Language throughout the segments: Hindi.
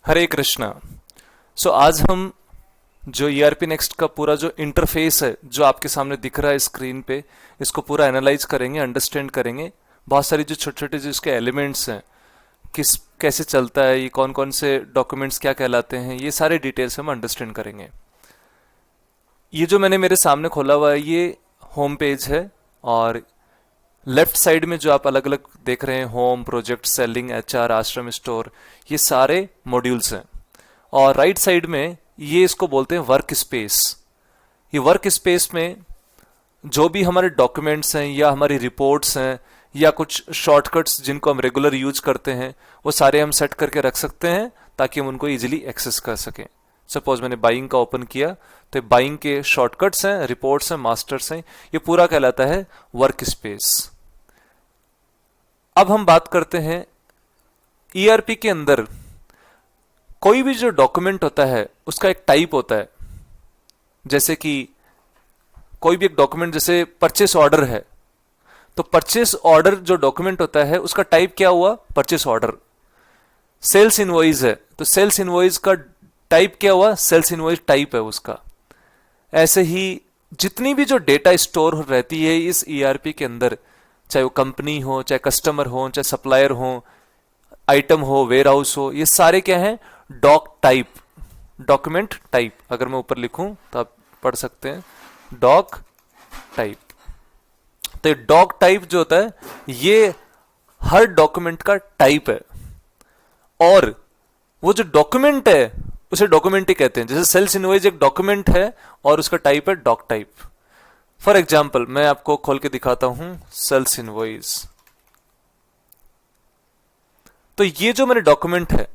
हरे कृष्णा। आज हम जो ERP नेक्स्ट का पूरा जो इंटरफेस है जो आपके सामने दिख रहा है स्क्रीन पे, इसको पूरा एनालाइज करेंगे, अंडरस्टैंड करेंगे। बहुत सारी जो छोटे छोटे जो इसके एलिमेंट्स हैं, किस कैसे चलता है, ये कौन कौन से डॉक्यूमेंट्स क्या कहलाते हैं, ये सारे डिटेल्स हम अंडरस्टैंड करेंगे। ये जो मैंने मेरे सामने खोला हुआ है ये होम पेज है, और लेफ्ट साइड में जो आप अलग अलग देख रहे हैं, होम, प्रोजेक्ट, सेलिंग, HR, आश्रम स्टोर, ये सारे मॉड्यूल्स हैं। और राइट साइड में ये इसको बोलते हैं वर्क स्पेस। ये वर्क स्पेस में जो भी हमारे डॉक्यूमेंट्स हैं या हमारी रिपोर्ट्स हैं या कुछ शॉर्टकट्स जिनको हम रेगुलर यूज करते हैं, वो सारे हम सेट करके रख सकते हैं ताकि हम उनको इजीली एक्सेस कर सकें। सपोज मैंने बाइंग का ओपन किया तो बाइंग के शॉर्टकट्स हैं, रिपोर्ट्स हैं, मास्टर्स हैं, ये पूरा कहलाता है वर्क स्पेस। अब हम बात करते हैं ERP के अंदर कोई भी जो डॉक्यूमेंट होता है उसका एक टाइप होता है। जैसे कि कोई भी एक डॉक्यूमेंट, जैसे परचेस ऑर्डर है, तो परचेस ऑर्डर जो डॉक्यूमेंट होता है उसका टाइप क्या हुआ? Purchase order. सेल्स इनवॉइस है तो सेल्स इनवॉइस का टाइप क्या हुआ? सेल्स इनवॉइस टाइप है उसका। ऐसे ही जितनी भी जो डेटा स्टोर रहती है इस ERP के अंदर, चाहे वो कंपनी हो, चाहे कस्टमर हो, चाहे सप्लायर हो, आइटम हो, वेयर हाउस हो, ये सारे क्या हैं? Doc type, document type. अगर मैं ऊपर लिखूं तो आप पढ़ सकते हैं डॉक टाइप। तो डॉक टाइप जो होता है ये हर डॉक्यूमेंट का टाइप है, और वो जो डॉक्यूमेंट है उसे डॉक्यूमेंट ही कहते हैं। जैसे सेल्स इनवॉइस एक डॉक्यूमेंट है और उसका टाइप है डॉक टाइप। फॉर एग्जाम्पल मैं आपको खोल के दिखाता हूं सेल्स इनवॉइस। तो ये जो मेरे डॉक्यूमेंट है,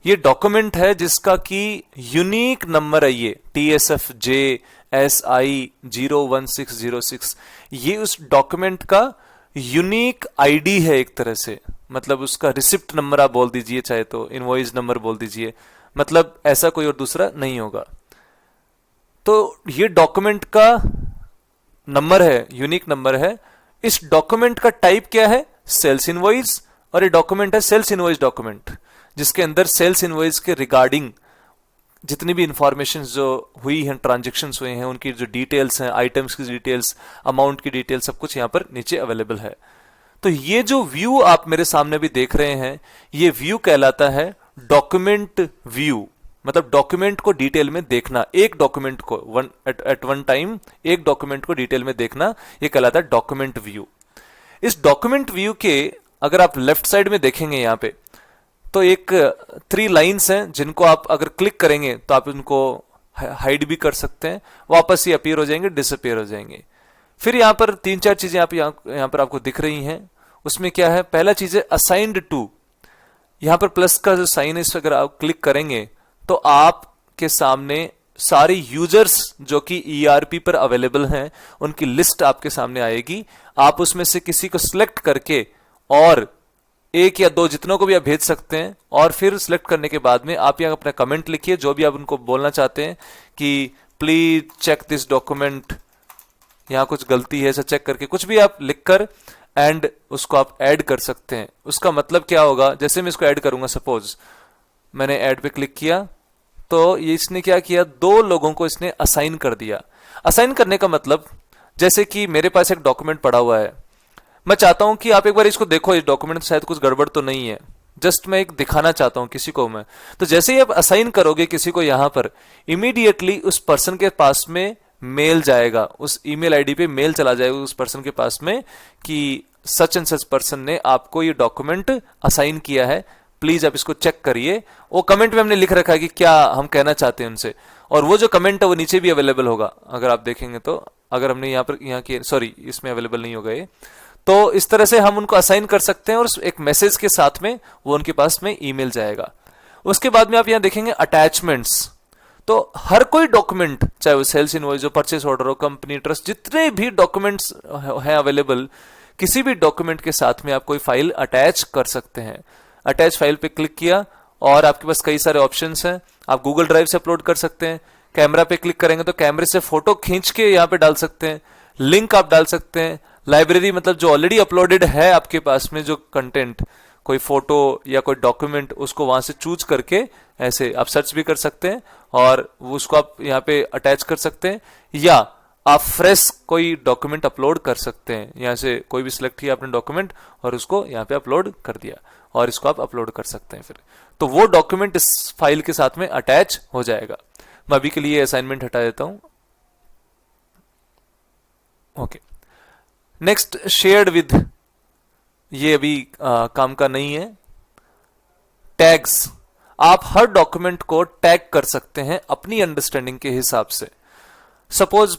ये डॉक्यूमेंट है जिसका कि यूनिक नंबर है, ये TSFJ SI 01606। ये उस डॉक्यूमेंट का यूनिक ID है एक तरह से। मतलब उसका रिसिप्ट नंबर आप बोल दीजिए, चाहे तो इनवॉइस नंबर बोल दीजिए, मतलब ऐसा कोई और दूसरा नहीं होगा। तो ये डॉक्यूमेंट का नंबर है, यूनिक नंबर है। इस डॉक्यूमेंट का टाइप क्या है? Sales invoice. और ये डॉक्यूमेंट है सेल्स इनवॉइस डॉक्यूमेंट, जिसके अंदर सेल्स इनवॉइस के रिगार्डिंग जितनी भी इंफॉर्मेशन जो हुई हैं, ट्रांजेक्शन्स हुए हैं, उनकी जो डिटेल्स हैं, आइटम्स की डिटेल्स, अमाउंट की डिटेल्स, सब कुछ यहां पर नीचे अवेलेबल है। तो ये जो व्यू आप मेरे सामने भी देख रहे हैं, ये व्यू कहलाता है डॉक्यूमेंट व्यू। मतलब डॉक्यूमेंट को डिटेल में देखना, एक डॉक्यूमेंट को एट वन टाइम एक डॉक्यूमेंट को डिटेल में देखना, ये कहलाता है डॉक्यूमेंट व्यू। इस डॉक्यूमेंट व्यू के अगर आप लेफ्ट साइड में देखेंगे यहां पे, तो एक 3 लाइन्स हैं जिनको आप अगर क्लिक करेंगे तो आप उनको हाइड भी कर सकते हैं, वापस ही अपीयर हो जाएंगे, डिसअपीयर हो जाएंगे। फिर यहां पर 3-4 चीजें आप यहां पर आपको दिख रही हैं। उसमें क्या है? पहला चीज है असाइन्ड टू। यहां पर प्लस का जो साइन है, इस पर अगर आप क्लिक करेंगे तो आपके सामने सारे यूजर्स जो कि ERP पर अवेलेबल हैं उनकी लिस्ट आपके सामने आएगी। आप उसमें से किसी को सिलेक्ट करके और 1 या 2 जितनों को भी आप भेज सकते हैं, और फिर सिलेक्ट करने के बाद में आप यहाँ अपना कमेंट लिखिए, जो भी आप उनको बोलना चाहते हैं कि प्लीज चेक दिस डॉक्यूमेंट, यहाँ कुछ गलती है ऐसा चेक करके कुछ भी आप लिखकर एंड उसको आप ऐड कर सकते हैं। उसका मतलब क्या होगा? जैसे मैं इसको ऐड करूंगा, सपोज मैंने ऐड पे क्लिक किया तो ये इसने क्या किया? 2 लोगों को इसने असाइन कर दिया। असाइन करने का मतलब, जैसे कि मेरे पास एक डॉक्यूमेंट पड़ा हुआ है, मैं चाहता हूं कि आप एक बार इसको देखो, इस डॉक्यूमेंट शायद कुछ गड़बड़ तो नहीं है, जस्ट मैं एक दिखाना चाहता हूं किसी को मैं। तो जैसे ही आप असाइन करोगे किसी को यहां पर, इमीडिएटली उस पर्सन के पास में मेल जाएगा, उस ईमेल आईडी पे मेल चला जाएगा उस पर्सन के पास में कि सच एंड सच पर्सन ने आपको ये डॉक्यूमेंट असाइन किया है, प्लीज आप इसको चेक करिए। वो कमेंट में हमने लिख रखा है कि क्या हम कहना चाहते हैं उनसे, और वो जो कमेंट है वो नीचे भी अवेलेबल होगा। अगर आप देखेंगे तो, अगर हमने यहाँ की सॉरी इसमें अवेलेबल नहीं होगा ये, तो इस तरह से हम उनको असाइन कर सकते हैं और एक मैसेज के साथ में वो उनके पास में ईमेल जाएगा। उसके बाद में आप यहां देखेंगे अटैचमेंट्स। तो हर कोई डॉक्यूमेंट, चाहे वो सेल्स इनवॉइस हो, परचेस ऑर्डर हो, कंपनी ट्रस्ट, जितने भी डॉक्यूमेंट्स हैं अवेलेबल, किसी भी डॉक्यूमेंट के साथ में आप कोई फाइल अटैच कर सकते हैं। अटैच फाइल पे क्लिक किया और आपके पास कई सारे ऑप्शंस हैं। आप गूगल ड्राइव से अपलोड कर सकते हैं, कैमरा पे क्लिक करेंगे तो कैमरे से फोटो खींच के यहाँ पे डाल सकते हैं, लिंक आप डाल सकते हैं, लाइब्रेरी मतलब जो ऑलरेडी अपलोडेड है आपके पास में जो कंटेंट, कोई फोटो या कोई डॉक्यूमेंट, उसको वहां से चूज करके ऐसे आप सर्च भी कर सकते हैं और उसको आप यहाँ पे अटैच कर सकते हैं, या आप फ्रेश कोई डॉक्यूमेंट अपलोड कर सकते हैं। यहाँ से कोई भी सिलेक्ट किया आपने डॉक्यूमेंट और उसको यहाँ पे अपलोड कर दिया और इसको आप अपलोड कर सकते हैं फिर, तो वो डॉक्यूमेंट इस फाइल के साथ में अटैच हो जाएगा। मैं अभी के लिए असाइनमेंट हटा देता हूं। ओके, नेक्स्ट शेयर्ड विद, ये अभी काम का नहीं है। टैग्स, आप हर डॉक्यूमेंट को टैग कर सकते हैं अपनी अंडरस्टैंडिंग के हिसाब से। सपोज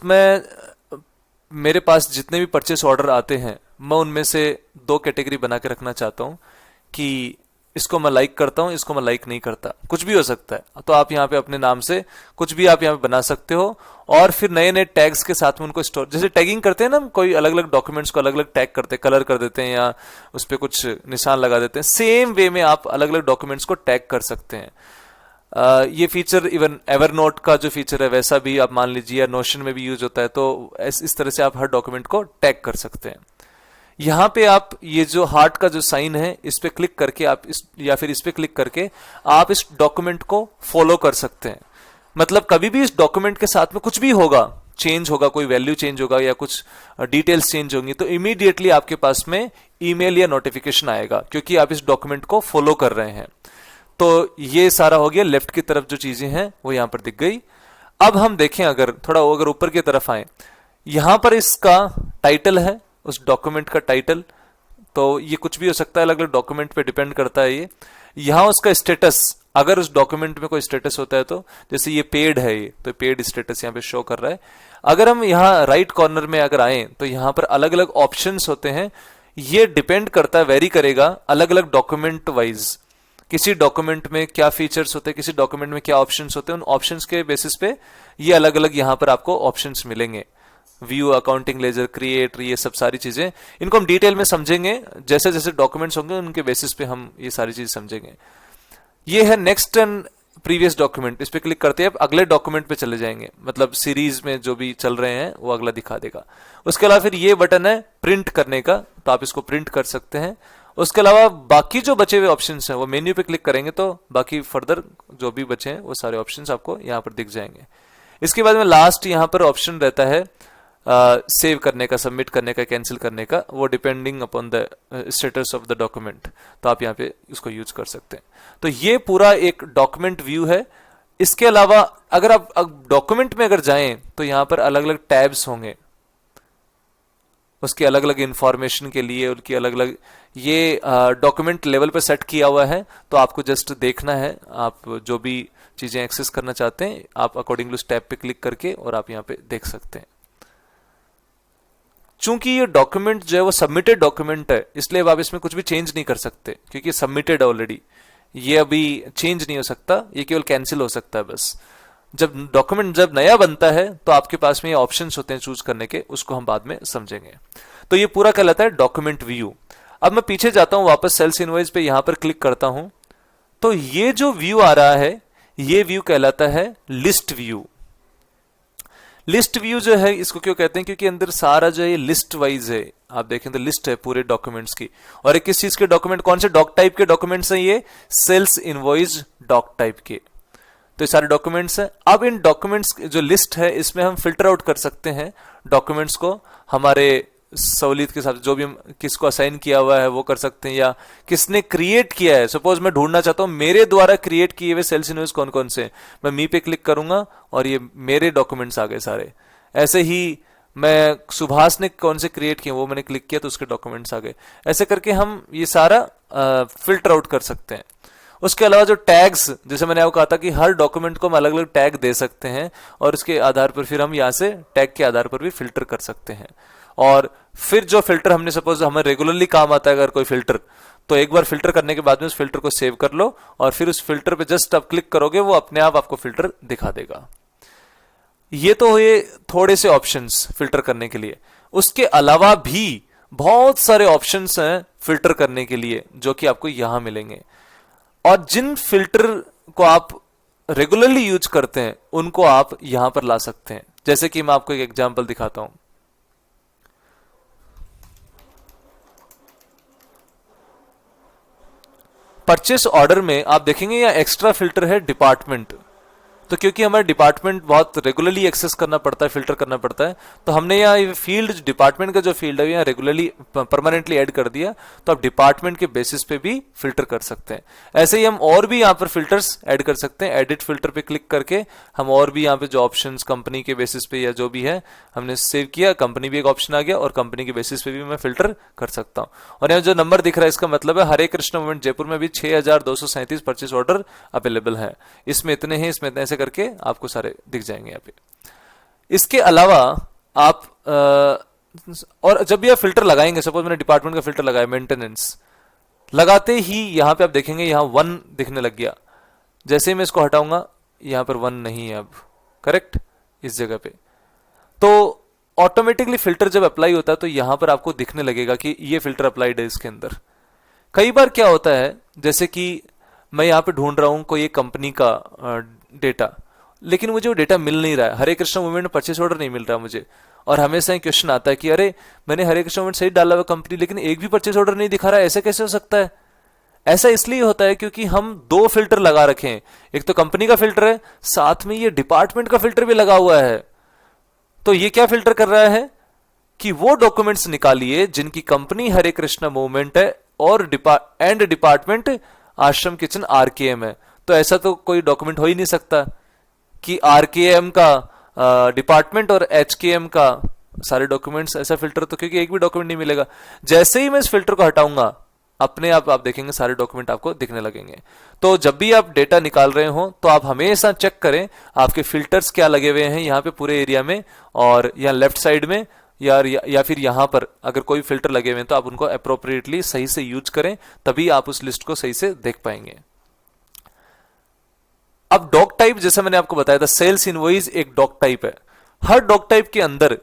मेरे पास जितने भी परचेस ऑर्डर आते हैं, मैं उनमें से 2 कैटेगरी बना के रखना चाहता हूं कि इसको मैं लाइक करता हूं, इसको मैं लाइक नहीं करता, कुछ भी हो सकता है। तो आप यहाँ पे अपने नाम से कुछ भी आप यहाँ पे बना सकते हो और फिर नए नए टैग्स के साथ में उनको स्टोर, जैसे टैगिंग करते हैं ना, कोई अलग अलग डॉक्यूमेंट्स को अलग अलग टैग करते हैं, कलर कर देते हैं या उस पर कुछ निशान लगा देते हैं, सेम वे में आप अलग अलग डॉक्यूमेंट्स को टैग कर सकते हैं। ये फीचर इवन एवरनोट का जो फीचर है वैसा भी आप मान लीजिए, या नोशन में भी यूज होता है। तो इस तरह से आप हर डॉक्यूमेंट को टैग कर सकते हैं। यहां पे आप ये जो हार्ट का जो साइन है इस पे क्लिक करके आप या फिर इस पे क्लिक करके आप इस डॉक्यूमेंट को फॉलो कर सकते हैं। मतलब कभी भी इस डॉक्यूमेंट के साथ में कुछ भी होगा, चेंज होगा, कोई वैल्यू चेंज होगा या कुछ डिटेल्स चेंज होंगी, तो इमीडिएटली आपके पास में ईमेल या नोटिफिकेशन आएगा, क्योंकि आप इस डॉक्यूमेंट को फॉलो कर रहे हैं। तो ये सारा हो गया, लेफ्ट की तरफ जो चीजें हैं वो यहां पर दिख गई। अब हम देखें, अगर ऊपर की तरफ आए, यहां पर इसका टाइटल है, उस डॉक्यूमेंट का टाइटल, तो ये कुछ भी हो सकता है, अलग अलग डॉक्यूमेंट पे डिपेंड करता है ये। यहां उसका स्टेटस, अगर उस डॉक्यूमेंट में कोई स्टेटस होता है, तो जैसे ये पेड है, ये तो पेड स्टेटस यहां पे शो कर रहा है। अगर हम यहां राइट कॉर्नर में अगर आए तो यहां पर अलग अलग ऑप्शंस होते हैं। ये डिपेंड करता है, वेरी करेगा अलग अलग डॉक्यूमेंट वाइज, किसी डॉक्यूमेंट में क्या फीचर्स होते हैं, किसी डॉक्यूमेंट में क्या ऑप्शंस होते हैं, उन ऑप्शंस के बेसिस पे ये अलग अलग यहां पर आपको ऑप्शंस मिलेंगे। व्यू, अकाउंटिंग लेजर, क्रिएट, ये सब सारी चीजें, इनको हम डिटेल में समझेंगे, जैसे जैसे डॉक्यूमेंट्स होंगे उनके बेसिस पे हम ये सारी चीज समझेंगे। ये है नेक्स्ट एंड प्रीवियस डॉक्यूमेंट, इस पे क्लिक करते हैं अगले डॉक्यूमेंट पे चले जाएंगे, मतलब सीरीज में जो भी चल रहे हैं वो अगला दिखा देगा। उसके अलावा फिर ये बटन है प्रिंट करने का, तो आप इसको प्रिंट कर सकते हैं। उसके अलावा बाकी जो बचे हुए ऑप्शंस हैं वो मेन्यू पे क्लिक करेंगे तो बाकी फर्दर जो भी बचे हैं वो सारे ऑप्शंस आपको यहाँ पर दिख जाएंगे। इसके बाद में लास्ट यहाँ पर ऑप्शन रहता है सेव करने का, सबमिट करने का, कैंसिल करने का, वो depending upon the status of the document, तो आप यहाँ पे इसको यूज कर सकते हैं। तो ये पूरा एक डॉक्यूमेंट व्यू है। इसके अलावा अगर आप डॉक्यूमेंट में अगर जाएं तो यहाँ पर अलग अलग टैब्स होंगे, उसकी अलग अलग इंफॉर्मेशन के लिए उनकी अलग अलग, ये डॉक्यूमेंट लेवल पे सेट किया हुआ है, तो आपको जस्ट देखना है, आप जो भी चीजें एक्सेस करना चाहते हैं आप अकॉर्डिंग उस टैब पे क्लिक करके और आप यहाँ पे देख सकते हैं। चूंकि ये डॉक्यूमेंट जो है वो सबमिटेड डॉक्यूमेंट है, इसलिए अब आप इसमें कुछ भी चेंज नहीं कर सकते, क्योंकि सबमिटेड ऑलरेडी, ये अभी चेंज नहीं हो सकता, ये केवल कैंसिल हो सकता है बस। जब डॉक्यूमेंट जब नया बनता है तो आपके पास में ये ऑप्शंस होते हैं चूज करने के, उसको हम बाद में समझेंगे। तो ये पूरा कहलाता है डॉक्यूमेंट व्यू। अब मैं पीछे जाता हूं, वापस सेल्स इनवॉइस पे यहां पर क्लिक करता हूं, तो ये जो व्यू आ रहा है ये व्यू कहलाता है लिस्ट व्यू। लिस्ट व्यू जो है इसको क्यों कहते हैं, क्योंकि अंदर सारा जो है लिस्ट वाइज है, आप देखें तो लिस्ट है पूरे डॉक्यूमेंट्स की। और किस चीज के डॉक्यूमेंट, कौन से डॉक टाइप के डॉक्यूमेंट्स हैं, ये सेल्स इनवॉइस डॉक टाइप के, तो ये सारे डॉक्यूमेंट्स हैं। अब इन डॉक्यूमेंट्स जो लिस्ट है इसमें हम फिल्टर आउट कर सकते हैं डॉक्यूमेंट्स को, हमारे सहूलियत के साथ जो भी हम किसको असाइन किया हुआ है वो कर सकते हैं, या किसने क्रिएट किया है। सपोज मैं ढूंढना चाहता हूं मेरे द्वारा क्रिएट किए हुए सेल्स इनवॉइस कौन कौन से, मैं मी पे क्लिक करूंगा और ये मेरे डॉक्यूमेंट्स आ गए सारे। ऐसे ही मैं सुभाष ने कौन से क्रिएट किए वो मैंने क्लिक किया तो उसके डॉक्यूमेंट्स आ गए। ऐसे करके हम ये सारा फिल्टर आउट कर सकते हैं। उसके अलावा जो टैग्स, जैसे मैंने आपको कहा था कि हर डॉक्यूमेंट को हम अलग अलग टैग दे सकते हैं और उसके आधार पर फिर हम यहाँ से टैग के आधार पर भी फिल्टर कर सकते हैं। और फिर जो फिल्टर हमने, सपोज हमें रेगुलरली काम आता है अगर कोई फिल्टर, तो एक बार फिल्टर करने के बाद में उस फिल्टर को सेव कर लो और फिर उस फिल्टर पे जस्ट आप क्लिक करोगे वो अपने आप आपको फिल्टर दिखा देगा। ये तो हुए थोड़े से ऑप्शंस फिल्टर करने के लिए। उसके अलावा भी बहुत सारे ऑप्शंस हैं फिल्टर करने के लिए जो कि आपको यहां मिलेंगे, और जिन फिल्टर को आप रेगुलरली यूज करते हैं उनको आप यहां पर ला सकते हैं। जैसे कि मैं आपको एक एग्जांपल दिखाता हूं। परचेस ऑर्डर में आप देखेंगे यहाँ एक्स्ट्रा फिल्टर है डिपार्टमेंट। तो क्योंकि हमारे डिपार्टमेंट बहुत रेगुलरली एक्सेस करना पड़ता है, फिल्टर करना पड़ता है, तो हमने यहाँ फील्ड डिपार्टमेंट का जो फील्ड है यहाँ रेगुलरली परमानेंटली ऐड कर दिया। तो आप डिपार्टमेंट के बेसिस पे भी फिल्टर कर सकते हैं। ऐसे ही हम और भी यहाँ पर फिल्टर्स ऐड कर सकते हैं। एडिट फिल्टर पे क्लिक करके हम और भी यहाँ पे जो ऑप्शंस कंपनी के बेसिस पे या जो भी है हमने सेव किया, कंपनी भी एक ऑप्शन आ गया और कंपनी के बेसिस पे भी मैं फिल्टर कर सकता हूँ। और यहाँ जो नंबर दिख रहा है इसका मतलब है हरे कृष्ण मूवमेंट जयपुर में भी 6237 परचेस ऑर्डर अवेलेबल है। इसमें इतने हैं, इसमें इतने, ऐसे करके आपको सारे दिख जाएंगे यहाँ पे। इसके अलावा आप और जब भी आप फिल्टर लगाएंगे, सपोज मैंने डिपार्टमेंट का फिल्टर लगाया, मेंटेनेंस लगाते ही यहाँ पे आप देखेंगे यहाँ 1 दिखने लग गया। जैसे ही मैं इसको हटाऊंगा यहाँ पर 1 नहीं है अब, करेक्ट, इस जगह पे। तो ऑटोमेटिकली फिल्टर जब अप्लाई होता है तो यहां पर आपको दिखने लगेगा कि ये फिल्टर अप्लाइड है इसके अंदर। कई बार क्या होता है, जैसे कि मैं यहाँ पे ढूंढ रहा हूं कोई एक कंपनी का डेटा, लेकिन मुझे वो डेटा मिल नहीं रहा है, हरे कृष्ण मूवमेंट में परचेस ऑर्डर नहीं मिल रहा मुझे। और हमेशा क्वेश्चन आता है कि अरे मैंने हरे कृष्ण मूवमेंट सही डाला हुआ कंपनी, लेकिन एक भी परचेस ऑर्डर नहीं दिखा रहा है, ऐसे कैसे हो सकता है? ऐसा इसलिए होता है क्योंकि हम 2 फिल्टर लगा रखे हैं, एक तो कंपनी का फिल्टर है, साथ में ये डिपार्टमेंट का फिल्टर भी लगा हुआ है। तो ये क्या फिल्टर कर रहा है कि वो डॉक्यूमेंट्स निकालिए जिनकी कंपनी हरे कृष्णा मूवमेंट है और डिपार्टमेंट आश्रम किचन आरकेएम है। तो ऐसा तो कोई डॉक्यूमेंट हो ही नहीं सकता कि आरकेएम का डिपार्टमेंट और एचकेएम का सारे डॉक्यूमेंट्स, ऐसा फिल्टर तो क्योंकि एक भी डॉक्यूमेंट नहीं मिलेगा। जैसे ही मैं इस फिल्टर को हटाऊंगा अपने आप देखेंगे सारे डॉक्यूमेंट आपको दिखने लगेंगे। तो जब भी आप डेटा निकाल रहे हो तो आप हमेशा चेक करें आपके फिल्टर्स क्या लगे हुए हैं यहाँ पे पूरे एरिया में, और यहाँ लेफ्ट साइड में या फिर यहाँ पर अगर कोई फिल्टर लगे हुए हैं तो आप उनको अप्रोप्रिएटली सही से यूज करें, तभी आप उस लिस्ट को सही से देख पाएंगे। अब डॉक टाइप, जैसे मैंने आपको बताया था, सेल्स इनवॉइस एक डॉक टाइप है। हर डॉक टाइप के अंदर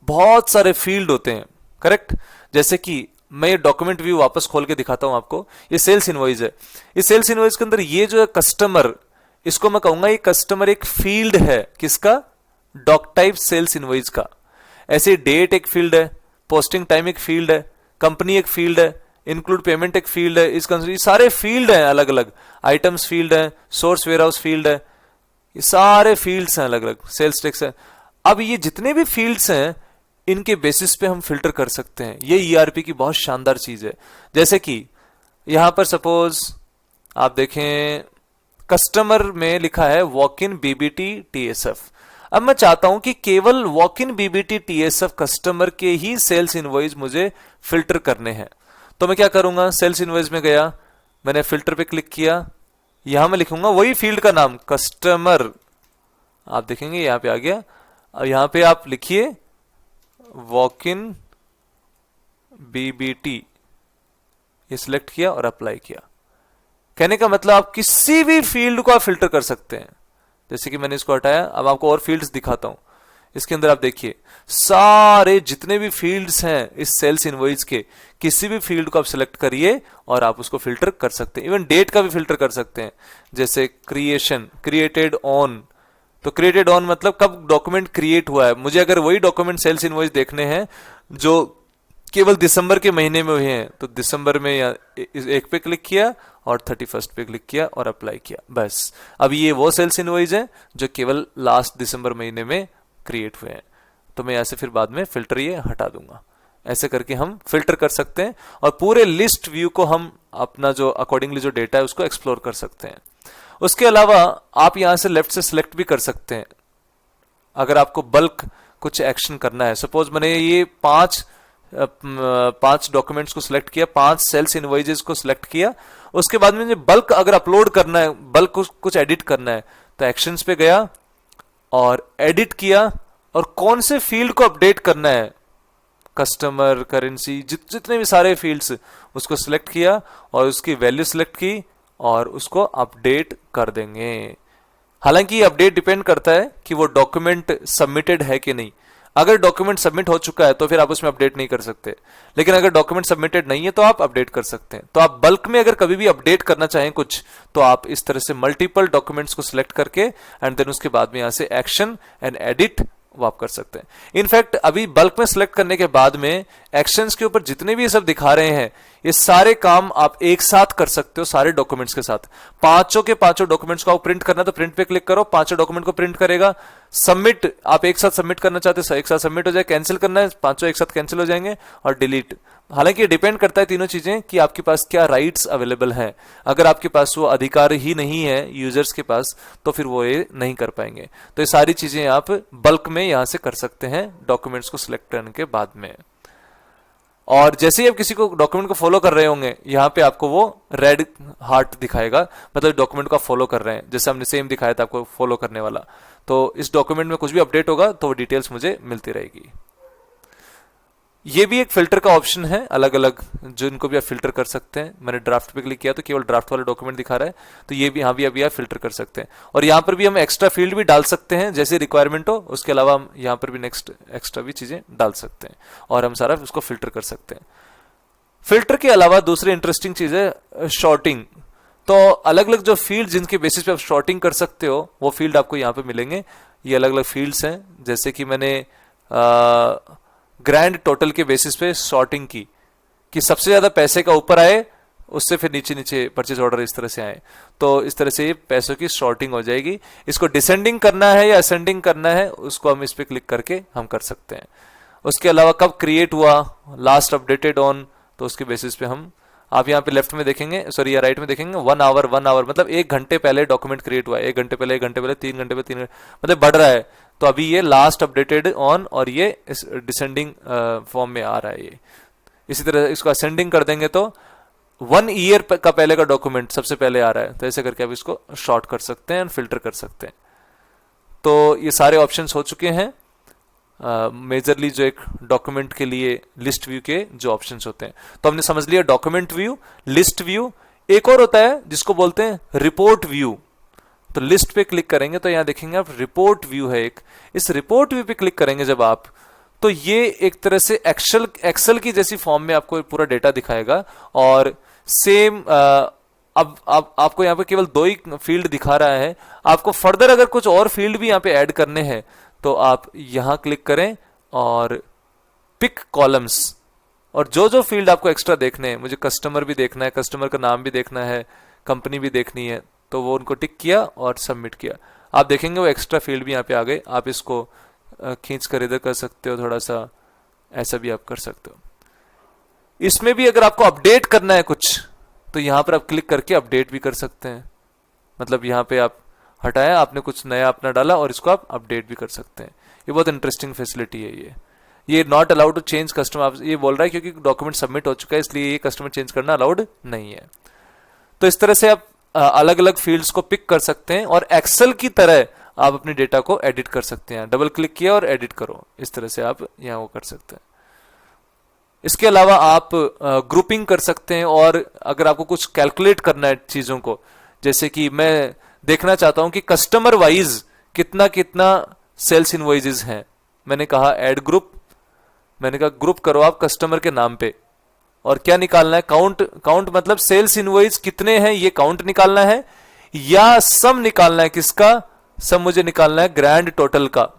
बहुत सारे फील्ड होते हैं, करेक्ट। जैसे कि मैं ये डॉक्यूमेंट व्यू वापस खोल के दिखाता हूं आपको। ये सेल्स इनवॉइस है। इस सेल्स इनवॉइस के अंदर ये जो है कस्टमर, इसको मैं कहूंगा ये कस्टमर एक फील्ड है। किसका? डॉक टाइप सेल्स इनवॉइस का। ऐसे डेट एक फील्ड है, पोस्टिंग टाइम एक फील्ड है, कंपनी एक फील्ड है, इंक्लूड पेमेंट एक फील्ड है। इस सारे फील्ड हैं अलग अलग, आइटम्स फील्ड है, सोर्स वेयरहाउस फील्ड है, ये सारे फील्ड्स हैं अलग अलग, सेल्स टेक्स है। अब ये जितने भी फील्ड्स हैं इनके बेसिस पे हम फिल्टर कर सकते हैं। ये ईआरपी की बहुत शानदार चीज है। जैसे कि यहां पर सपोज आप देखें कस्टमर में लिखा है वॉक इन बीबीटी टीएसएफ। अब मैं चाहता हूं कि केवल walk in BBT TSF customer के ही सेल्स इनवॉइस मुझे फिल्टर करने हैं। तो मैं क्या करूंगा, सेल्स इनवॉइस में गया, मैंने फिल्टर पे क्लिक किया, यहां मैं लिखूंगा वही फील्ड का नाम कस्टमर। आप देखेंगे यहां पे आ गया। अब यहां पे आप लिखिए वॉक इन बीबीटी, ये सिलेक्ट किया और अप्लाई किया। कहने का मतलब आप किसी भी फील्ड को आप फिल्टर कर सकते हैं। जैसे कि मैंने इसको हटाया, अब आपको और फील्ड्स दिखाता हूं। इसके अंदर आप देखिए सारे जितने भी फील्ड्स हैं इस सेल्स इनवॉइस के, किसी भी फील्ड को आप सिलेक्ट करिए और आप उसको फिल्टर कर सकते हैं। इवन डेट का भी फिल्टर कर सकते हैं। जैसे क्रिएशन, क्रिएटेड ऑन, तो क्रिएटेड ऑन मतलब कब डॉक्यूमेंट क्रिएट हुआ है। मुझे अगर वही डॉक्यूमेंट सेल्स इनवॉइस देखने हैं जो केवल दिसंबर के महीने में हुए हैं, तो दिसंबर में या एक पे क्लिक किया और 31 पे क्लिक किया और अप्लाई किया, बस। अब ये वो सेल्स इनवॉइस है जो केवल लास्ट दिसंबर महीने में क्रिएट हुए हैं। तो मैं ऐसे फिर बाद में फिल्टर ये हटा दूंगा। ऐसे करके हम फिल्टर कर सकते हैं और पूरे लिस्ट व्यू को हम अपना जो अकॉर्डिंगली जो डेटा है उसको एक्सप्लोर कर सकते हैं। उसके अलावा आप यहां से लेफ्ट से सिलेक्ट भी कर सकते हैं। अगर आपको बल्क कुछ एक्शन करना है, सपोज मैंने ये पांच डॉक्यूमेंट्स को सिलेक्ट किया, 5 सेल्स इनवॉइसेस को सिलेक्ट किया, उसके बाद मुझे बल्क अगर अपलोड करना है, बल्क कुछ एडिट करना है, तो एक्शंस पे गया और एडिट किया और कौन से फील्ड को अपडेट करना है, कस्टमर, करेंसी, जितने भी सारे फील्ड्स, उसको सिलेक्ट किया और उसकी वैल्यू सिलेक्ट की और उसको अपडेट कर देंगे। हालांकि ये अपडेट डिपेंड करता है कि वो डॉक्यूमेंट सबमिटेड है कि नहीं। अगर डॉक्यूमेंट सबमिट हो चुका है तो फिर आप उसमें अपडेट नहीं कर सकते, लेकिन अगर डॉक्यूमेंट सबमिटेड नहीं है तो आप अपडेट कर सकते हैं। तो आप बल्क में अगर कभी भी अपडेट करना चाहें कुछ, तो आप इस तरह से मल्टीपल डॉक्यूमेंट्स को सिलेक्ट करके एंड देन उसके बाद में यहां से एक्शन एंड एडिट वो आप कर सकते हैं। इनफैक्ट अभी बल्क में सिलेक्ट करने के बाद में एक्शंस के ऊपर जितने भी ये सब दिखा रहे हैं, ये सारे काम आप एक साथ कर सकते हो सारे डॉक्यूमेंट्स के साथ। पांचों के पांचों डॉक्यूमेंट्स को आप प्रिंट करना तो प्रिंट पे क्लिक करो, पांचों डॉक्यूमेंट को प्रिंट करेगा। सबमिट आप एक साथ सबमिट करना चाहते हो एक साथ सबमिट हो जाए, कैंसिल करना है पांचों एक साथ कैंसिल हो जाएंगे, और डिलीट। हालांकि ये डिपेंड करता है तीनों चीजें कि आपके पास क्या राइट्स अवेलेबल हैं। अगर आपके पास वो अधिकार ही नहीं है यूजर्स के पास तो फिर वो ये नहीं कर पाएंगे। तो ये सारी चीजें आप बल्क में यहां से कर सकते हैं डॉक्यूमेंट्स को सिलेक्ट करने के बाद में। और जैसे ही आप किसी को डॉक्यूमेंट को फॉलो कर रहे होंगे, यहां पे आपको वो रेड हार्ट दिखाएगा, मतलब डॉक्यूमेंट को आप फॉलो कर रहे हैं। जैसे हमने सेम दिखाया था आपको फॉलो करने वाला, तो इस डॉक्यूमेंट में कुछ भी अपडेट होगा तो वो डिटेल्स मुझे मिलती रहेगी। ये भी एक फिल्टर का ऑप्शन है अलग अलग, जो इनको भी आप फिल्टर कर सकते हैं। मैंने ड्राफ्ट पे क्लिक किया तो केवल ड्राफ्ट वाला डॉक्यूमेंट दिखा रहा है, तो ये भी यहाँ भी अभी आप फिल्टर कर सकते हैं। और यहाँ पर भी हम एक्स्ट्रा फील्ड भी डाल सकते हैं जैसे रिक्वायरमेंट हो, उसके अलावा हम यहाँ पर भी नेक्स्ट एक्स्ट्रा भी चीजें डाल सकते हैं और हम सारा उसको फिल्टर कर सकते हैं। फिल्टर के अलावा दूसरी इंटरेस्टिंग चीज है शॉर्टिंग। तो अलग अलग जो फील्ड जिनके बेसिस पे आप शॉर्टिंग कर सकते हो वो फील्ड आपको यहाँ पे मिलेंगे। ये अलग अलग फील्ड्स हैं, जैसे कि मैंने ग्रैंड टोटल के बेसिस पे सॉर्टिंग की कि सबसे ज्यादा पैसे का ऊपर आए, उससे फिर नीचे नीचे परचेज ऑर्डर इस तरह से आए, तो इस तरह से पैसों की सॉर्टिंग हो जाएगी। इसको डिसेंडिंग करना है या असेंडिंग करना है, उसको हम इस पे क्लिक करके हम कर सकते हैं। उसके अलावा कब क्रिएट हुआ, लास्ट अपडेटेड ऑन, तो उसके बेसिस पे हम, आप यहाँ पे लेफ्ट में देखेंगे, सॉरी या राइट में देखेंगे 1 आवर मतलब 1 घंटे पहले डॉक्यूमेंट क्रिएट हुआ है, 1 घंटे पहले 1 घंटे पहले 3 घंटे पहले 3 घंटे, मतलब बढ़ रहा है। तो अभी ये लास्ट अपडेटेड ऑन और ये इस डिसेंडिंग फॉर्म में आ रहा है ये। इसी तरह इसको असेंडिंग कर देंगे तो 1 ईयर का पहले का डॉक्यूमेंट सबसे पहले आ रहा है, तो ऐसे करके आप इसको शॉर्ट कर सकते हैं और फिल्टर कर सकते हैं। तो ये सारे ऑप्शंस हो चुके हैं मेजरली जो एक डॉक्यूमेंट के लिए लिस्ट व्यू के जो ऑप्शंस होते हैं। तो हमने समझ लिया डॉक्यूमेंट व्यू, लिस्ट व्यू, एक और होता है जिसको बोलते हैं रिपोर्ट व्यू। तो लिस्ट पे क्लिक करेंगे तो यहां देखेंगे आप रिपोर्ट व्यू है एक। इस रिपोर्ट व्यू पे क्लिक करेंगे जब आप, तो ये एक तरह से एक्सेल की जैसी फॉर्म में आपको पूरा डेटा दिखाएगा। और सेम अब आपको यहाँ पे केवल 2 ही फील्ड दिखा रहा है, आपको फर्दर अगर कुछ और फील्ड भी यहाँ पे ऐड करने हैं तो आप यहां क्लिक करें और पिक कॉलम्स, और जो जो फील्ड आपको एक्स्ट्रा देखने हैं, मुझे कस्टमर भी देखना है, कस्टमर का नाम भी देखना है, कंपनी भी देखनी है, तो वो उनको टिक किया और सबमिट किया। आप देखेंगे वो एक्स्ट्रा फील्ड भी यहाँ पे आ गए। आप इसको खींच कर इधर कर सकते हो, थोड़ा सा ऐसा भी आप कर सकते हो। इसमें भी अगर आपको अपडेट करना है कुछ तो यहां पर आप क्लिक करके अपडेट भी कर सकते हैं। मतलब यहां पे आप हटाया, आपने कुछ नया अपना डाला और इसको आप अपडेट भी कर सकते हैं। ये बहुत इंटरेस्टिंग फैसिलिटी है ये not allowed to change customer, आप ये बोल रहा है क्योंकि डॉक्यूमेंट सबमिट हो चुका है, इसलिए ये कस्टमर चेंज करना अलाउड नहीं है। तो इस तरह से आप अलग अलग फील्ड्स को पिक कर सकते हैं और एक्सेल की तरह आप अपने डेटा को एडिट कर सकते हैं। डबल क्लिक किया और एडिट करो, इस तरह से आप यहां वो कर सकते हैं। इसके अलावा आप ग्रुपिंग कर सकते हैं, और अगर आपको कुछ कैलकुलेट करना है चीजों को, जैसे कि मैं देखना चाहता हूं कि कस्टमर वाइज कितना कितना सेल्स इनवॉइसेस हैं, मैंने कहा ऐड ग्रुप, मैंने कहा ग्रुप करो आप कस्टमर के नाम पे, और क्या निकालना है, काउंट मतलब सेल्स इनवॉइस कितने हैं ये काउंट निकालना है, या सम निकालना है, किसका सम मुझे निकालना है, ग्रैंड टोटल का,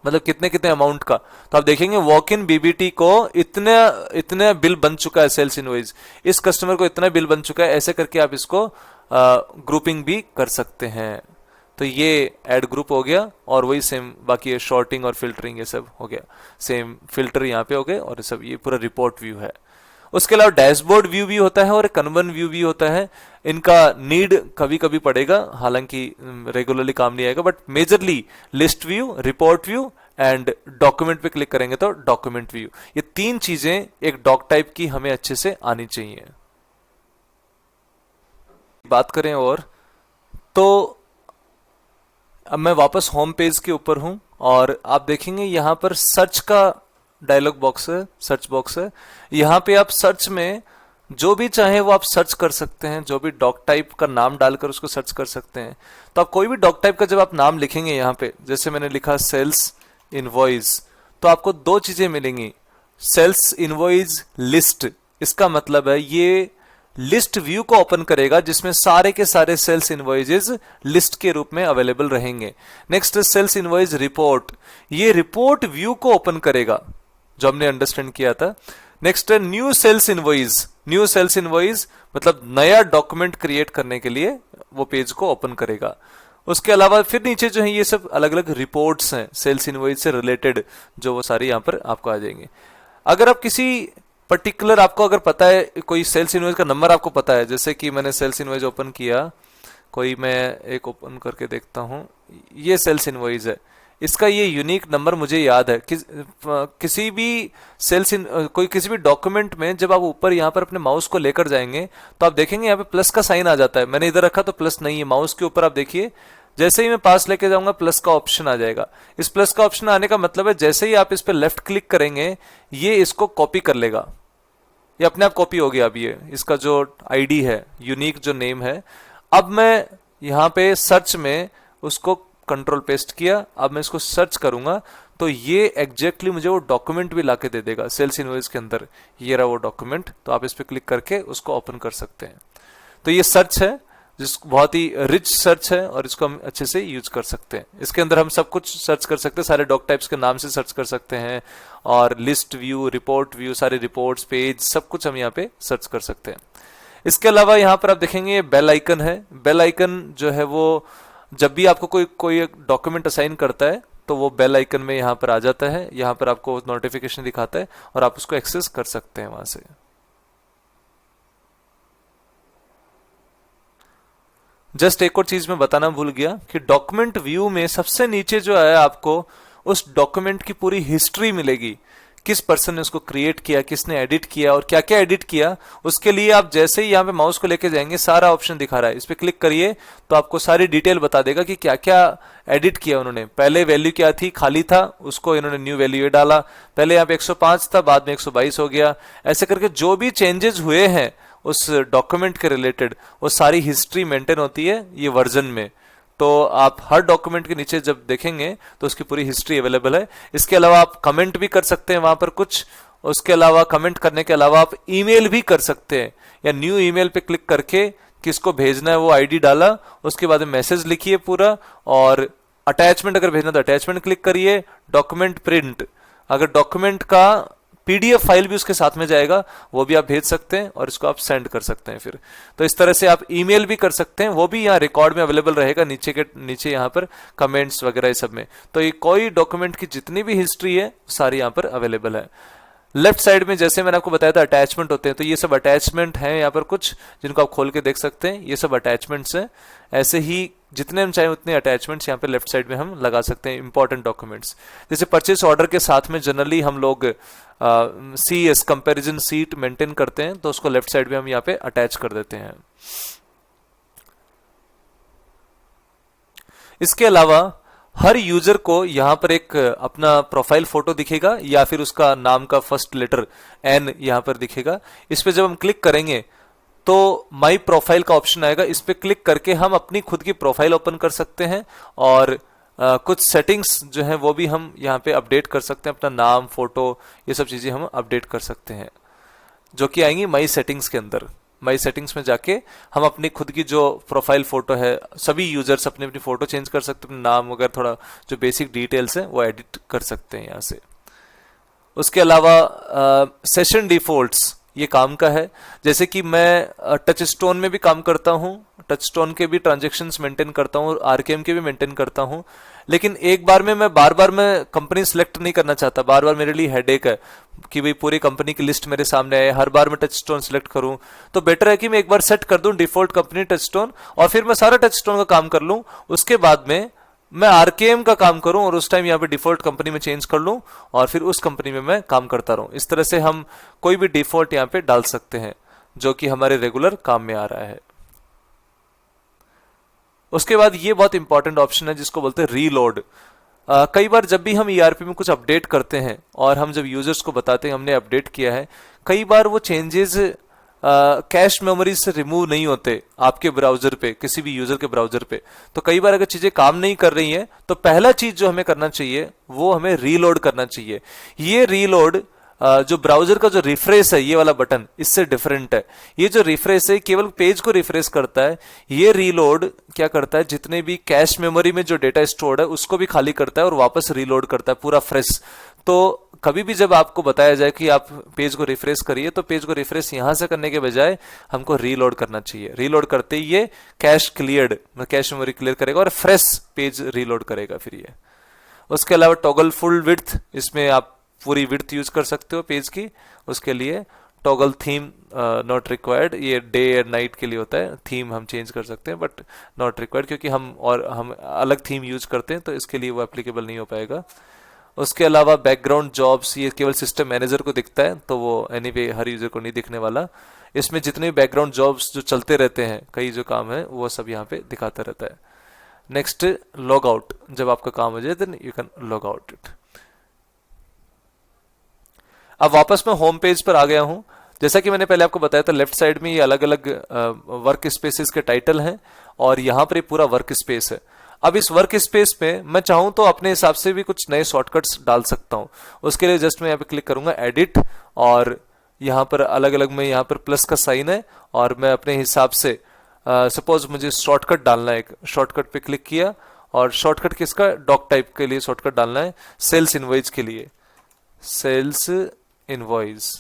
मतलब कितने कितने अमाउंट का। तो आप देखेंगे वॉक इन बीबीटी को इतने बिल बन चुका है, सेल्स इनवॉइस, इस कस्टमर को इतना बिल बन चुका है, ऐसे करके आप इसको ग्रुपिंग भी कर सकते हैं। तो ये ऐड ग्रुप हो गया, और वही सेम बाकी ये शॉर्टिंग और फिल्टरिंग ये सब हो गया, सेम फिल्टर यहाँ पे हो गए, और सब ये पूरा रिपोर्ट व्यू है। उसके अलावा डैशबोर्ड व्यू भी होता है और कन्वन व्यू भी होता है। इनका नीड कभी कभी पड़ेगा, हालांकि रेगुलरली काम नहीं आएगा, but majorly list view, report view and document पे क्लिक करेंगे तो डॉक्यूमेंट व्यू। ये 3 चीजें एक डॉक टाइप की हमें अच्छे से आनी चाहिए। बात करें और तो अब मैं वापस होम पेज के ऊपर हूं, और आप देखेंगे यहां पर सर्च का डायलॉग बॉक्स है, सर्च बॉक्स है। यहां पे आप सर्च में जो भी चाहे वो आप सर्च कर सकते हैं, जो भी डॉक टाइप का नाम डालकर उसको सर्च कर सकते हैं। तो आप कोई भी डॉक टाइप का जब आप नाम लिखेंगे यहां पे, जैसे मैंने लिखा सेल्स इनवॉइस, तो आपको 2 चीजें मिलेंगी। सेल्स इनवॉइस लिस्ट, इसका मतलब है ये लिस्ट व्यू को ओपन करेगा जिसमें सारे के सारे सेल्स इनवॉइसेस लिस्ट के रूप में अवेलेबल रहेंगे। नेक्स्ट सेल्स इनवॉइस रिपोर्ट, ये रिपोर्ट व्यू को ओपन करेगा जो हमने अंडरस्टैंड किया था। Next new sales invoice, new sales invoice मतलब नया डॉक्यूमेंट क्रिएट करने के लिए वो पेज को ओपन करेगा। उसके अलावा फिर नीचे जो है ये सब अलग अलग रिपोर्ट्स हैं सेल्स इनवॉइस से रिलेटेड, जो वो सारी यहां पर आपको आ जाएंगे। अगर आप किसी पर्टिकुलर, आपको अगर पता है कोई सेल्स इनवॉइस का नंबर आपको पता है, जैसे कि मैंने सेल्स इनवॉइस ओपन किया, कोई मैं एक ओपन करके देखता हूं, ये सेल्स इनवॉइस है, इसका ये यूनिक नंबर मुझे याद है। किसी भी कोई किसी भी डॉक्यूमेंट में जब आप ऊपर यहाँ पर अपने माउस को लेकर जाएंगे तो आप देखेंगे यहाँ पे प्लस का साइन आ जाता है। मैंने इधर रखा तो प्लस नहीं है, माउस के ऊपर आप देखिए जैसे ही मैं पास लेके जाऊंगा प्लस का ऑप्शन आ जाएगा। इस प्लस का ऑप्शन आने का मतलब है जैसे ही आप इस पर लेफ्ट क्लिक करेंगे ये इसको कॉपी कर लेगा, ये अपने आप कॉपी हो गया। अब ये इसका जो आईडी है, यूनिक जो नेम है, अब मैं यहाँ पे सर्च में उसको कंट्रोल पेस्ट किया, अब मैं इसको सर्च करूंगा तो ये एग्जैक्टली मुझे वो डॉक्यूमेंट भी लाके दे देगा सेल्स इनवॉइस के अंदर। ये रहा वो डॉक्यूमेंट, तो आप इस पे क्लिक करके उसको ओपन कर सकते हैं। तो ये सर्च है, जिस बहुत ही रिच सर्च है और इसको हम अच्छे से यूज कर सकते हैं। इसके अंदर हम सब कुछ सर्च कर सकते हैं, सारे डॉक टाइप्स के नाम से सर्च कर सकते हैं, और लिस्ट व्यू, रिपोर्ट व्यू, सारे रिपोर्ट्स, पेज, सब कुछ हम यहाँ पे सर्च कर सकते हैं। इसके अलावा यहाँ पर आप देखेंगे बेल आइकन है। बेल आइकन जो है वो जब भी आपको कोई डॉक्यूमेंट असाइन करता है तो वो बेल आइकन में यहाँ पर आ जाता है, यहाँ पर आपको नोटिफिकेशन दिखाता है और आप उसको एक्सेस कर सकते हैं वहां से। जस्ट एक और चीज मैं बताना भूल गया कि डॉक्यूमेंट व्यू में सबसे नीचे जो है आपको उस डॉक्यूमेंट की पूरी हिस्ट्री मिलेगी, किस पर्सन ने उसको क्रिएट किया, किसने एडिट किया और क्या क्या एडिट किया। उसके लिए आप जैसे ही यहाँ पे माउस को लेके जाएंगे सारा ऑप्शन दिखा रहा है, इस पे क्लिक करिए तो आपको सारी डिटेल बता देगा कि क्या क्या एडिट किया उन्होंने। पहले वैल्यू क्या थी, खाली था, उसको इन्होंने न्यू वैल्यू ये डाला, पहले यहाँ पे 105 था, बाद में 122 हो गया। ऐसे करके जो भी चेंजेस हुए हैं उस डॉक्यूमेंट के रिलेटेड वो सारी हिस्ट्री मेंटेन होती है ये वर्जन में। तो आप हर डॉक्यूमेंट के नीचे जब देखेंगे तो उसकी पूरी हिस्ट्री अवेलेबल है। इसके अलावा आप कमेंट भी कर सकते हैं वहां पर कुछ। उसके अलावा कमेंट करने के अलावा आप ईमेल भी कर सकते हैं, या न्यू ईमेल पे क्लिक करके किसको भेजना है वो आईडी डाला, उसके बाद मैसेज लिखिए पूरा, और अटैचमेंट अगर भेजना तो अटैचमेंट क्लिक करिए। डॉक्यूमेंट प्रिंट, अगर डॉक्यूमेंट का पीडीएफ फाइल भी उसके साथ में जाएगा वो भी आप भेज सकते हैं और इसको आप सेंड कर सकते हैं फिर। तो इस तरह से आप ईमेल भी कर सकते हैं, वो भी यहाँ रिकॉर्ड में अवेलेबल रहेगा नीचे यहाँ पर कमेंट्स वगैरह सब में। तो ये कोई डॉक्यूमेंट की जितनी भी हिस्ट्री है सारी यहाँ पर अवेलेबल है। लेफ्ट साइड में जैसे मैंने आपको बताया था अटैचमेंट होते हैं, तो ये सब अटैचमेंट हैं यहाँ पर कुछ जिनको आप खोल के देख सकते हैं, ये सब अटैचमेंट्स हैं। ऐसे ही जितने हम चाहें उतने अटैचमेंट्स यहाँ पे लेफ्ट साइड में हम लगा सकते हैं, इंपॉर्टेंट डॉक्यूमेंट्स। जैसे परचेस ऑर्डर के साथ में जनरली हम लोग CS कंपैरिजन सीट मेंटेन करते हैं, तो उसको लेफ्ट साइड में हम यहाँ पे अटैच कर देते हैं। इसके अलावा हर यूजर को यहाँ पर एक अपना प्रोफाइल फोटो दिखेगा, या फिर उसका नाम का फर्स्ट लेटर N यहाँ पर दिखेगा। इस पे जब हम क्लिक करेंगे तो माई प्रोफाइल का ऑप्शन आएगा, इस पे क्लिक करके हम अपनी खुद की प्रोफाइल ओपन कर सकते हैं, और कुछ सेटिंग्स जो हैं वो भी हम यहाँ पे अपडेट कर सकते हैं, अपना नाम, फोटो, ये सब चीजें हम अपडेट कर सकते हैं, जो कि आएंगी माई सेटिंग्स के अंदर। माई सेटिंग्स में जाके हम अपनी खुद की जो प्रोफाइल फोटो है, सभी यूजर्स अपनी अपनी फोटो चेंज कर सकते हैं, नाम वगैरह थोड़ा जो बेसिक डिटेल्स है वो एडिट कर सकते हैं यहाँ से। उसके अलावा सेशन डिफॉल्ट्स ये काम का है, जैसे कि मैं टच स्टोन में भी काम करता हूँ, टच स्टोन के भी ट्रांजेक्शन्स मेंटेन करता हूँ और आरकेएम के भी मेंटेन करता हूँ, लेकिन एक बार में मैं बार मैं कंपनी सिलेक्ट नहीं करना चाहता। बार मेरे लिए हेडेक है कि भाई पूरी कंपनी की लिस्ट मेरे सामने आए, हर बार मैं टच स्टोन सिलेक्ट करूं। तो बेटर है कि मैं एक बार सेट कर दूं डिफॉल्ट कंपनी टच स्टोन, और फिर मैं सारा टच स्टोन का काम कर लूं, उसके बाद में मैं आरकेएम का काम करूं और उस टाइम यहाँ पे डिफॉल्ट कंपनी में चेंज कर लूं और फिर उस कंपनी में मैं काम करता रहूं। इस तरह से हम कोई भी डिफॉल्ट यहाँ पे डाल सकते हैं जो कि हमारे रेगुलर काम में आ रहा है। उसके बाद ये बहुत इंपॉर्टेंट ऑप्शन है जिसको बोलते हैं रीलोड। कई बार जब भी हम ईआरपी में कुछ अपडेट करते हैं और हम जब यूजर्स को बताते हैं हमने अपडेट किया है, कई बार वो चेंजेस कैश मेमोरी से रिमूव नहीं होते आपके ब्राउजर पे, किसी भी यूजर के ब्राउजर पे। तो कई बार अगर चीजें काम नहीं कर रही हैं तो पहला चीज जो हमें करना चाहिए वो हमें रीलोड करना चाहिए। ये रीलोड जो ब्राउजर का जो रिफ्रेश है ये वाला बटन इससे डिफरेंट है। ये जो रिफ्रेश है केवल पेज को रिफ्रेश करता है, ये रीलोड क्या करता है, जितने भी कैश मेमोरी में जो डेटा स्टोर्ड है उसको भी खाली करता है और वापस रीलोड करता है पूरा फ्रेश। तो कभी भी जब आपको बताया जाए कि आप पेज को रिफ्रेश करिए तो पेज को रिफ्रेश यहां से करने के बजाय हमको रीलोड करना चाहिए। रीलोड करते ही ये cash cleared, cache memory clear करेगा और फ्रेश पेज रीलोड करेगा फिर ये। उसके अलावा टॉगल फुल विड्थ, इसमें आप पूरी विड्थ यूज कर सकते हो पेज की। उसके लिए टॉगल थीम नॉट रिक्वायर्ड, ये डे एंड नाइट के लिए होता है। थीम हम चेंज कर सकते हैं बट नॉट रिक्वायर्ड, क्योंकि हम अलग थीम यूज करते हैं तो इसके लिए वो एप्लीकेबल नहीं हो पाएगा। उसके अलावा बैकग्राउंड जॉब्स, ये केवल सिस्टम मैनेजर को दिखता है तो वो एनीवे हर यूजर को नहीं दिखने वाला। इसमें जितने भी बैकग्राउंड जॉब्स जो चलते रहते हैं, कई जो काम है वो सब यहाँ पे दिखाता रहता है। नेक्स्ट लॉग आउट, जब आपका काम हो जाए then you can log out it. अब वापस मैं होम पेज पर आ गया हूं। जैसा कि मैंने पहले आपको बताया था, लेफ्ट साइड में ये अलग अलग वर्क स्पेसेस के टाइटल हैं और यहां पर ये पूरा वर्क स्पेस है। अब इस वर्क स्पेस में मैं चाहूं तो अपने हिसाब से भी कुछ नए शॉर्टकट्स डाल सकता हूं। उसके लिए जस्ट मैं यहाँ पे क्लिक करूंगा एडिट, और यहां पर अलग अलग में यहाँ पर प्लस का साइन है और मैं अपने हिसाब से सपोज मुझे शॉर्टकट डालना है, एक शॉर्टकट पे क्लिक किया और शॉर्टकट किसका, डॉक टाइप के लिए शॉर्टकट डालना है, सेल्स इनवॉइस के लिए, सेल्स इनवॉइस,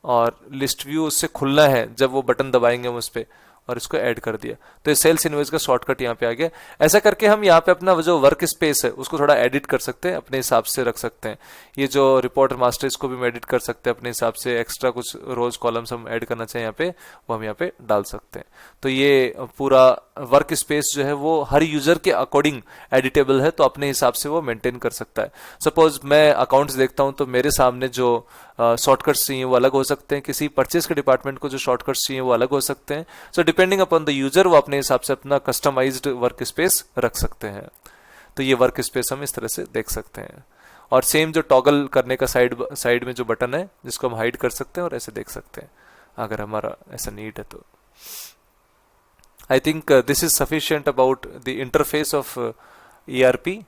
और लिस्ट व्यू उससे खुलना है जब वो बटन दबाएंगे हम उस पे, और इसको ऐड कर दिया तो ये सेल्स इनवॉइस का शॉर्टकट यहाँ पे आ गया। ऐसा करके हम यहाँ पे अपना जो वर्क स्पेस है उसको थोड़ा एडिट कर सकते हैं, अपने हिसाब से रख सकते हैं। ये जो रिपोर्टर मास्टर इसको भी एडिट कर सकते हैं अपने हिसाब से, एक्स्ट्रा कुछ रोज कॉलम्स हम ऐड करना चाहें यहाँ पे वो हम यहाँ पे डाल सकते हैं। तो ये पूरा वर्क स्पेस जो है वो हर यूजर के अकॉर्डिंग एडिटेबल है, तो अपने हिसाब से वो मेंटेन कर सकता है। सपोज मैं अकाउंट्स देखता हूं तो मेरे सामने जो शॉर्टकट्स चाहिए वो अलग हो सकते हैं, किसी परचेज के डिपार्टमेंट को जो शॉर्टकट्स चाहिए वो अलग हो सकते हैं। So depending upon the user वो अपने हिसाब से अपना कस्टमाइज्ड वर्क स्पेस रख सकते हैं। तो ये वर्क स्पेस हम इस तरह से देख सकते हैं। और सेम जो टॉगल करने का साइड में जो बटन है जिसको हम हाइड कर सकते हैं और ऐसे देख सकते हैं अगर हमारा ऐसा नीड है तो। I think this is sufficient about the interface of ERP.